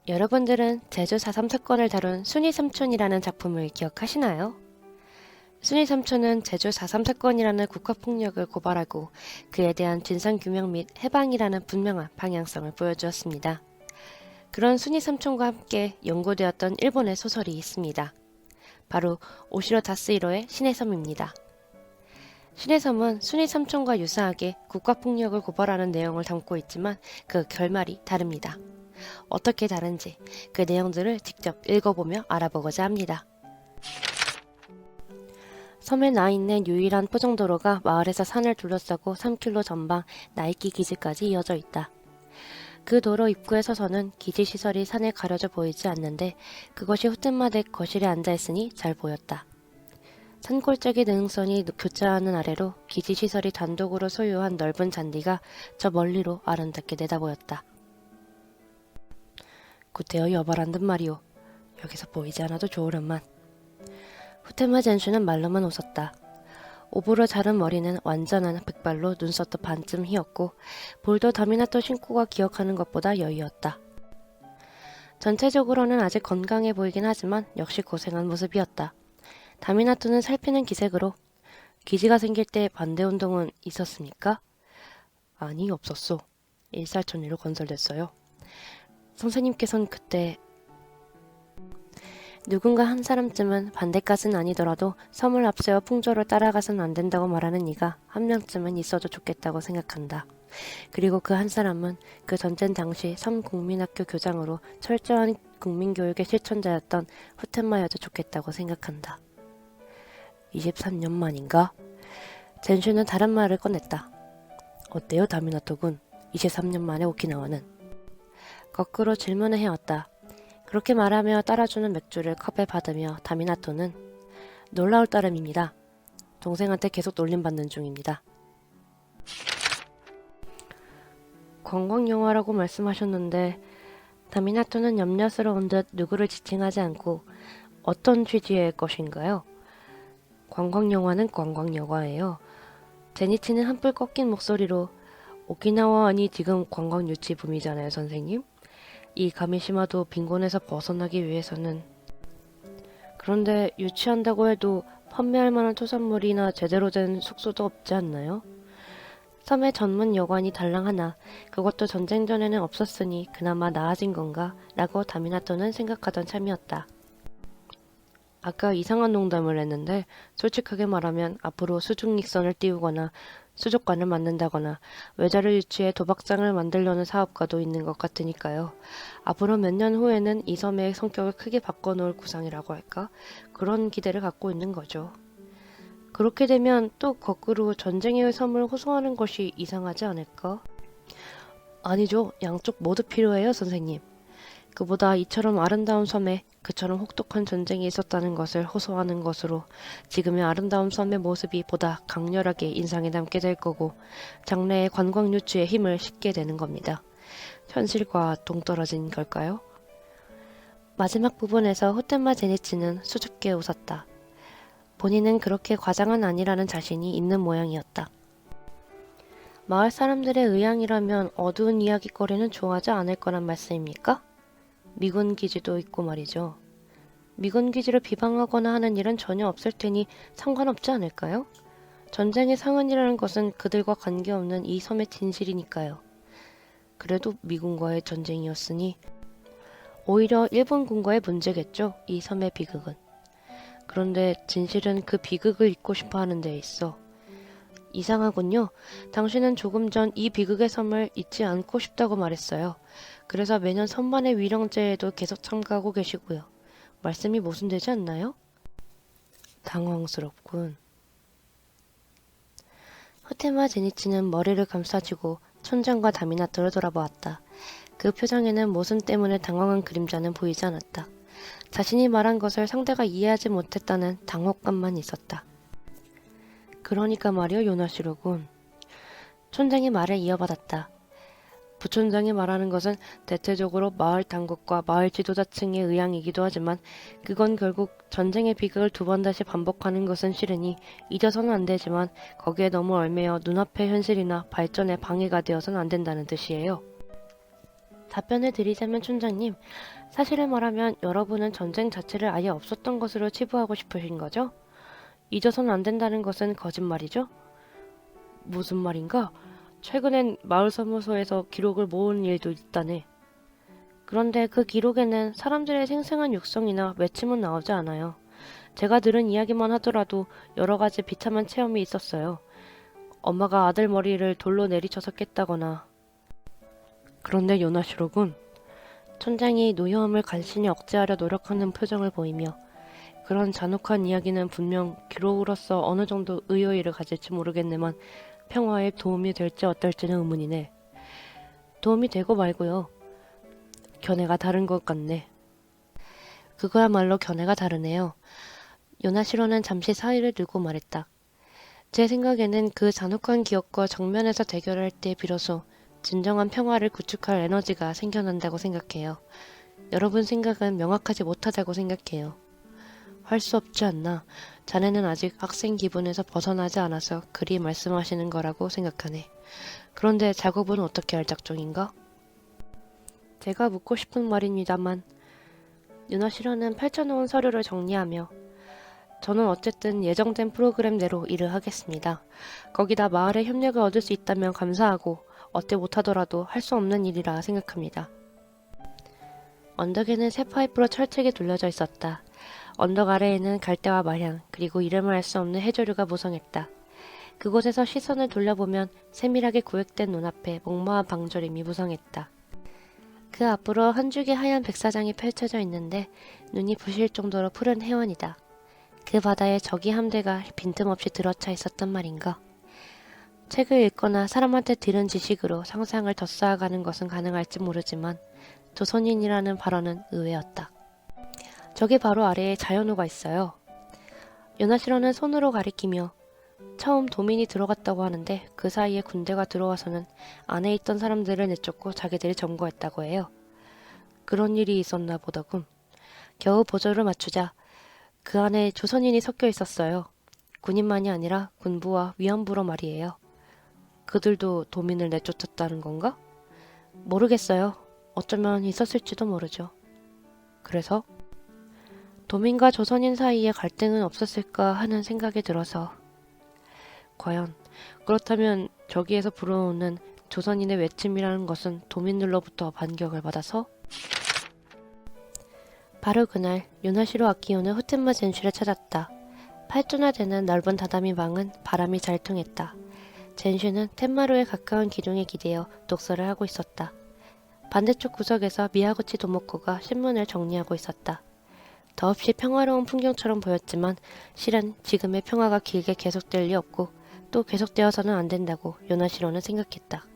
여러분들은 제주 4.3 사건을 다룬 순이 삼촌이라는 작품을 기억하시나요? 순이 삼촌은 제주 4.3 사건이라는 국가폭력을 고발하고 그에 대한 진상규명 및 해방이라는 분명한 방향성을 보여주었습니다. 그런 순이 삼촌과 함께 연구되었던 일본의 소설이 있습니다. 바로 오시로 다스히로의 신의 섬입니다. 신의 섬은 순이 삼촌과 유사하게 국가폭력을 고발하는 내용을 담고 있지만 그 결말이 다릅니다. 어떻게 다른지 그 내용들을 직접 읽어보며 알아보고자 합니다. 섬에 나 있는 유일한 포정도로가 마을에서 산을 둘러싸고 3km 전방 나이키 기지까지 이어져 있다. 그 도로 입구에 서서는 기지시설이 산에 가려져 보이지 않는데 그것이 호텔마대 거실에 앉아있으니 잘 보였다. 산골짜기 능선이 교차하는 아래로 기지시설이 단독으로 소유한 넓은 잔디가 저 멀리로 아름답게 내다보였다. 굿데어 여발한 듯 말이오. 여기서 보이지 않아도 좋으련만. 후테마 젠슈는 말로만 웃었다. 오브로 자른 머리는 완전한 백발로 눈썹도 반쯤 휘었고 볼도 다미나토 신고가 기억하는 것보다 여유였다. 전체적으로는 아직 건강해 보이긴 하지만 역시 고생한 모습이었다. 다미나토는 살피는 기색으로 기지가 생길 때 반대운동은 있었습니까? 아니, 없었소. 일사천리로 건설됐어요. 선생님께서는 그때 누군가 한 사람쯤은 반대까지는 아니더라도 섬을 앞세워 풍조를 따라가선 안 된다고 말하는 이가 한 명쯤은 있어도 좋겠다고 생각한다. 그리고 그 한 사람은 그 전쟁 당시 섬 국민학교 교장으로 철저한 국민교육의 실천자였던 후텐마여도 좋겠다고 생각한다. 23년 만인가? 젠슈는 다른 말을 꺼냈다. 어때요, 다미나토군? 23년 만에 오키나와는? 거꾸로 질문을 해왔다. 그렇게 말하며 따라주는 맥주를 컵에 받으며 다미나토는 놀라울 따름입니다. 동생한테 계속 놀림받는 중입니다. 관광영화라고 말씀하셨는데 다미나토는 염려스러운 듯 누구를 지칭하지 않고 어떤 취지의 것인가요? 관광영화는 관광영화예요. 제니치는 한풀 꺾인 목소리로 오키나와 아니 지금 관광 유치 붐이잖아요, 선생님. 이 가미시마도 빈곤에서 벗어나기 위해서는 그런데 유치한다고 해도 판매할 만한 토산물이나 제대로 된 숙소도 없지 않나요? 섬에 전문 여관이 달랑 하나 그것도 전쟁 전에는 없었으니 그나마 나아진 건가? 라고 다미나토는 생각하던 참이었다. 아까 이상한 농담을 했는데 솔직하게 말하면 앞으로 수중닉선을 띄우거나 수족관을 만든다거나 외자를 유치해 도박장을 만들려는 사업가도 있는 것 같으니까요. 앞으로 몇 년 후에는 이 섬의 성격을 크게 바꿔놓을 구상이라고 할까? 그런 기대를 갖고 있는 거죠. 그렇게 되면 또 거꾸로 전쟁의 섬을 호소하는 것이 이상하지 않을까? 아니죠. 양쪽 모두 필요해요, 선생님. 그보다 이처럼 아름다운 섬에 그처럼 혹독한 전쟁이 있었다는 것을 호소하는 것으로 지금의 아름다운 섬의 모습이 보다 강렬하게 인상에 남게 될 거고 장래의 관광 유치에 힘을 싣게 되는 겁니다. 현실과 동떨어진 걸까요? 마지막 부분에서 호텐마 제니치는 수줍게 웃었다. 본인은 그렇게 과장은 아니라는 자신이 있는 모양이었다. 마을 사람들의 의향이라면 어두운 이야기거리는 좋아하지 않을 거란 말씀입니까? 미군 기지도 있고 말이죠. 미군 기지를 비방하거나 하는 일은 전혀 없을 테니 상관없지 않을까요? 전쟁의 상흔이라는 것은 그들과 관계없는 이 섬의 진실이니까요. 그래도 미군과의 전쟁이었으니 오히려 일본군과의 문제겠죠, 이 섬의 비극은. 그런데 진실은 그 비극을 잊고 싶어 하는 데 있어. 이상하군요. 당신은 조금 전 이 비극의 섬을 잊지 않고 싶다고 말했어요. 그래서 매년 선반의 위령제에도 계속 참가하고 계시고요. 말씀이 모순되지 않나요? 당황스럽군. 호테마 제니치는 머리를 감싸쥐고 촌장과 다미나토를 돌아보았다. 그 표정에는 모순 때문에 당황한 그림자는 보이지 않았다. 자신이 말한 것을 상대가 이해하지 못했다는 당혹감만 있었다. 그러니까 말이요, 요나시로군. 촌장이 말을 이어받았다. 부촌장이 말하는 것은 대체적으로 마을 당국과 마을 지도자층의 의향이기도 하지만 그건 결국 전쟁의 비극을 두 번 다시 반복하는 것은 싫으니 잊어서는 안 되지만 거기에 너무 얽매여 눈앞의 현실이나 발전에 방해가 되어서는 안 된다는 뜻이에요. 답변을 드리자면 촌장님, 사실을 말하면 여러분은 전쟁 자체를 아예 없었던 것으로 치부하고 싶으신 거죠? 잊어서는 안 된다는 것은 거짓말이죠? 무슨 말인가? 최근엔 마을사무소에서 기록을 모은 일도 있다네. 그런데 그 기록에는 사람들의 생생한 육성이나 외침은 나오지 않아요. 제가 들은 이야기만 하더라도 여러 가지 비참한 체험이 있었어요. 엄마가 아들 머리를 돌로 내리쳐서 깼다거나. 그런데 요나시로군, 촌장이 노여움을 간신히 억제하려 노력하는 표정을 보이며, 그런 잔혹한 이야기는 분명 기록으로서 어느 정도 의의를 가질지 모르겠네만 평화에 도움이 될지 어떨지는 의문이네. 도움이 되고 말고요. 견해가 다른 것 같네. 그거야말로 견해가 다르네요. 요나시로는 잠시 사의를 두고 말했다. 제 생각에는 그 잔혹한 기억과 정면에서 대결할 때 비로소 진정한 평화를 구축할 에너지가 생겨난다고 생각해요. 여러분 생각은 명확하지 못하다고 생각해요. 할 수 없지 않나. 자네는 아직 학생 기분에서 벗어나지 않아서 그리 말씀하시는 거라고 생각하네. 그런데 작업은 어떻게 할 작정인가? 제가 묻고 싶은 말입니다만, 윤아실현은 펼쳐놓은 서류를 정리하며, 저는 어쨌든 예정된 프로그램대로 일을 하겠습니다. 거기다 마을의 협력을 얻을 수 있다면 감사하고, 어때 못하더라도 할 수 없는 일이라 생각합니다. 언덕에는 새 파이프로 철책이 둘러져 있었다. 언덕 아래에는 갈대와 마향, 그리고 이름을 알 수 없는 해조류가 무성했다. 그곳에서 시선을 돌려보면 세밀하게 구획된 눈앞에 목마한 방조림이 무성했다. 그 앞으로 한 줄기 하얀 백사장이 펼쳐져 있는데 눈이 부실 정도로 푸른 해원이다. 그 바다에 적이 함대가 빈틈없이 들어차 있었단 말인가. 책을 읽거나 사람한테 들은 지식으로 상상을 덧쌓아가는 것은 가능할지 모르지만 조선인이라는 발언은 의외였다. 저기 바로 아래에 자연호가 있어요. 요나시로는 손으로 가리키며 처음 도민이 들어갔다고 하는데 그 사이에 군대가 들어와서는 안에 있던 사람들을 내쫓고 자기들이 점거했다고 해요. 그런 일이 있었나 보더군. 겨우 보조를 맞추자 그 안에 조선인이 섞여 있었어요. 군인만이 아니라 군부와 위안부로 말이에요. 그들도 도민을 내쫓았다는 건가? 모르겠어요. 어쩌면 있었을지도 모르죠. 그래서? 도민과 조선인 사이에 갈등은 없었을까 하는 생각이 들어서. 과연 그렇다면 저기에서 불어오는 조선인의 외침이라는 것은 도민들로부터 반격을 받아서? 바로 그날 요나시로 아키요는 후텐마 젠슈를 찾았다. 8조나 되는 넓은 다다미 방은 바람이 잘 통했다. 젠슈는 텐마루에 가까운 기둥에 기대어 독서를 하고 있었다. 반대쪽 구석에서 미야구치 도모코가 신문을 정리하고 있었다. 더없이 평화로운 풍경처럼 보였지만 실은 지금의 평화가 길게 계속될 리 없고 또 계속되어서는 안 된다고 요나시로는 생각했다.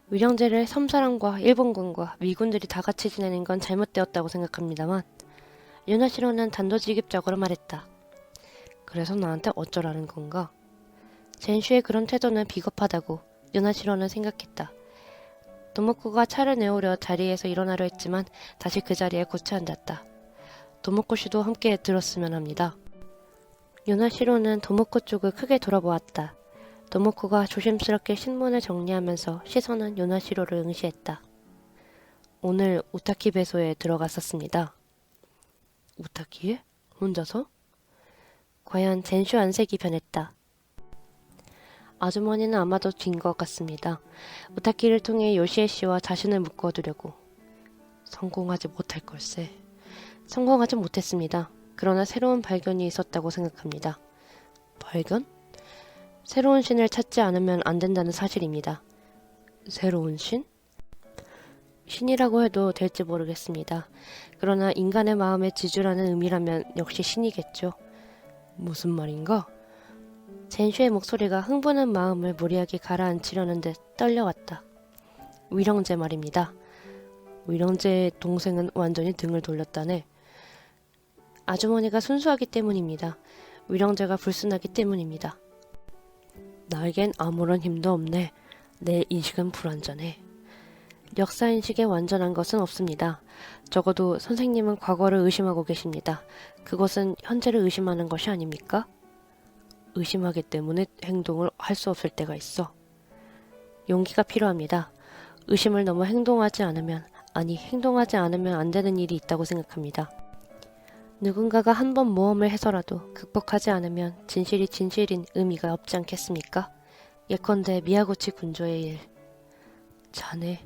위령제를 섬사람과 일본군과 미군들이 다 같이 지내는 건 잘못되었다고 생각합니다만 요나시로는 단도직입적으로 말했다. 그래서 나한테 어쩌라는 건가? 젠슈의 그런 태도는 비겁하다고 요나시로는 생각했다. 도모코가 차를 내오려 자리에서 일어나려 했지만 다시 그 자리에 고쳐 앉았다. 도모코 씨도 함께 들었으면 합니다. 요나시로는 도모코 쪽을 크게 돌아보았다. 도모코가 조심스럽게 신문을 정리하면서 시선은 요나시로를 응시했다. 오늘 우타키 배소에 들어갔었습니다. 우타키에? 혼자서? 과연 젠슈 안색이 변했다. 아주머니는 아마도 뛴 것 같습니다. 우타키를 통해 요시에 씨와 자신을 묶어두려고. 성공하지 못할 걸세. 성공하지 못했습니다. 그러나 새로운 발견이 있었다고 생각합니다. 발견? 새로운 신을 찾지 않으면 안 된다는 사실입니다. 새로운 신? 신이라고 해도 될지 모르겠습니다. 그러나 인간의 마음에 지주라는 의미라면 역시 신이겠죠. 무슨 말인가? 젠슈의 목소리가 흥분한 마음을 무리하게 가라앉히려는 듯 떨려왔다. 위령제 말입니다. 위령제의 동생은 완전히 등을 돌렸다네. 아주머니가 순수하기 때문입니다. 위령제가 불순하기 때문입니다. 나에겐 아무런 힘도 없네. 내 인식은 불완전해. 역사인식에 완전한 것은 없습니다. 적어도 선생님은 과거를 의심하고 계십니다. 그것은 현재를 의심하는 것이 아닙니까? 의심하기 때문에 행동을 할 수 없을 때가 있어. 용기가 필요합니다. 의심을 넘어 행동하지 않으면, 아니 행동하지 않으면 안 되는 일이 있다고 생각합니다. 누군가가 한 번 모험을 해서라도 극복하지 않으면 진실이 진실인 의미가 없지 않겠습니까? 예컨대 미야구치 군조의 일. 자네.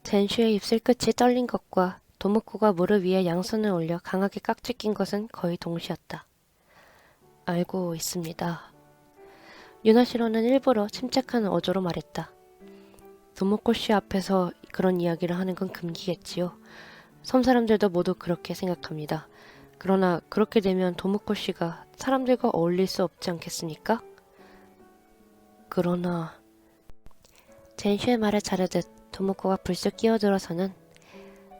젠슈의 입술 끝이 떨린 것과 도모코가 무릎 위에 양손을 올려 강하게 깍지 낀 것은 거의 동시였다. 알고 있습니다. 유나시로는 일부러 침착한 어조로 말했다. 도모코 씨 앞에서 그런 이야기를 하는 건 금기겠지요. 섬 사람들도 모두 그렇게 생각합니다. 그러나 그렇게 되면 도모코 씨가 사람들과 어울릴 수 없지 않겠습니까? 그러나 젠슈의 말을 자르듯 도모코가 불쑥 끼어들어서는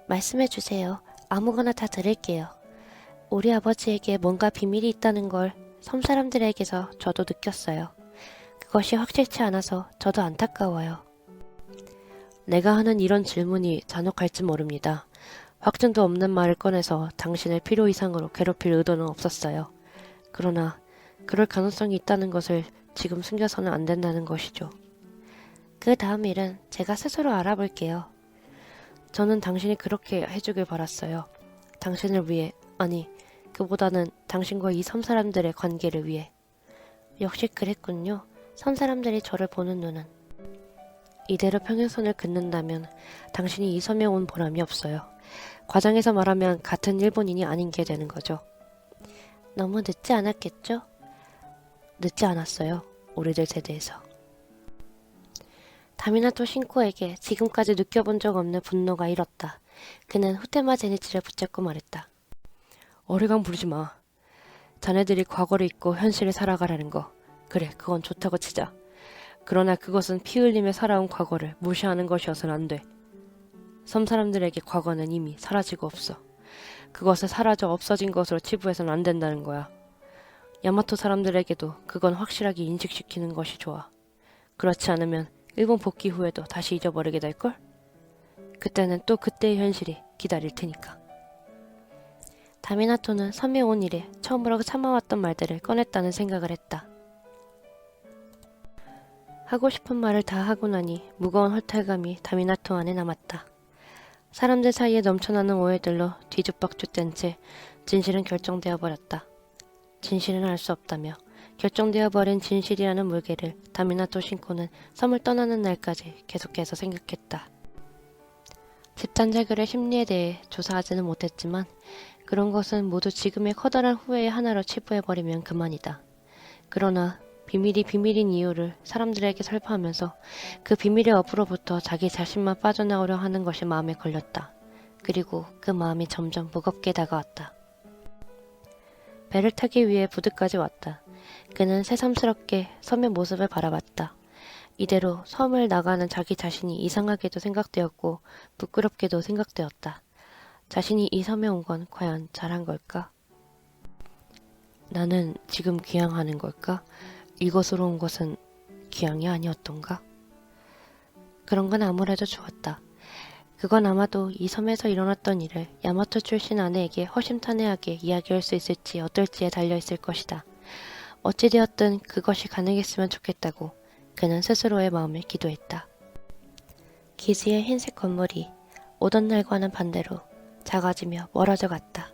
말씀해주세요. 아무거나 다 들을게요. 우리 아버지에게 뭔가 비밀이 있다는 걸 섬 사람들에게서 저도 느꼈어요. 그것이 확실치 않아서 저도 안타까워요. 내가 하는 이런 질문이 잔혹할지 모릅니다. 확증도 없는 말을 꺼내서 당신을 필요 이상으로 괴롭힐 의도는 없었어요. 그러나 그럴 가능성이 있다는 것을 지금 숨겨서는 안 된다는 것이죠. 그 다음 일은 제가 스스로 알아볼게요. 저는 당신이 그렇게 해주길 바랐어요. 당신을 위해, 아니, 그보다는 당신과 이 섬 사람들의 관계를 위해. 역시 그랬군요. 섬 사람들이 저를 보는 눈은. 이대로 평행선을 긋는다면 당신이 이 섬에 온 보람이 없어요. 과장해서 말하면 같은 일본인이 아닌 게 되는 거죠. 너무 늦지 않았겠죠? 늦지 않았어요. 우리들 세대에서. 다미나토 신코에게 지금까지 느껴본 적 없는 분노가 일었다. 그는 후테마 제니치를 붙잡고 말했다. 어리광 부리지 마. 자네들이 과거를 잊고 현실을 살아가라는 거. 그래, 그건 좋다고 치자. 그러나 그것은 피 흘리며 살아온 과거를 무시하는 것이어서는 안 돼. 섬 사람들에게 과거는 이미 사라지고 없어. 그것을 사라져 없어진 것으로 치부해서는 안 된다는 거야. 야마토 사람들에게도 그건 확실하게 인식시키는 것이 좋아. 그렇지 않으면 일본 복귀 후에도 다시 잊어버리게 될걸? 그때는 또 그때의 현실이 기다릴 테니까. 다미나토는 섬에 온 이래 처음으로 참아왔던 말들을 꺼냈다는 생각을 했다. 하고 싶은 말을 다 하고 나니 무거운 헐탈감이 다미나토 안에 남았다. 사람들 사이에 넘쳐나는 오해들로 뒤죽박죽된 채 진실은 결정되어 버렸다. 진실은 알 수 없다며 결정되어 버린 진실이라는 물개를 다미나토 신코는 섬을 떠나는 날까지 계속해서 생각했다. 집단자결의 심리에 대해 조사하지는 못했지만 그런 것은 모두 지금의 커다란 후회의 하나로 치부해버리면 그만이다. 그러나 비밀이 비밀인 이유를 사람들에게 설파하면서 그 비밀의 업으로부터 자기 자신만 빠져나오려 하는 것이 마음에 걸렸다. 그리고 그 마음이 점점 무겁게 다가왔다. 배를 타기 위해 부두까지 왔다. 그는 새삼스럽게 섬의 모습을 바라봤다. 이대로 섬을 나가는 자기 자신이 이상하게도 생각되었고 부끄럽게도 생각되었다. 자신이 이 섬에 온 건 과연 잘한 걸까? 나는 지금 귀향하는 걸까? 이곳으로 온 것은 귀향이 아니었던가? 그런 건 아무래도 좋았다. 그건 아마도 이 섬에서 일어났던 일을 야마토 출신 아내에게 허심탄회하게 이야기할 수 있을지 어떨지에 달려있을 것이다. 어찌되었든 그것이 가능했으면 좋겠다고 그는 스스로의 마음을 기도했다. 기지의 흰색 건물이 오던 날과는 반대로 작아지며 멀어져 갔다.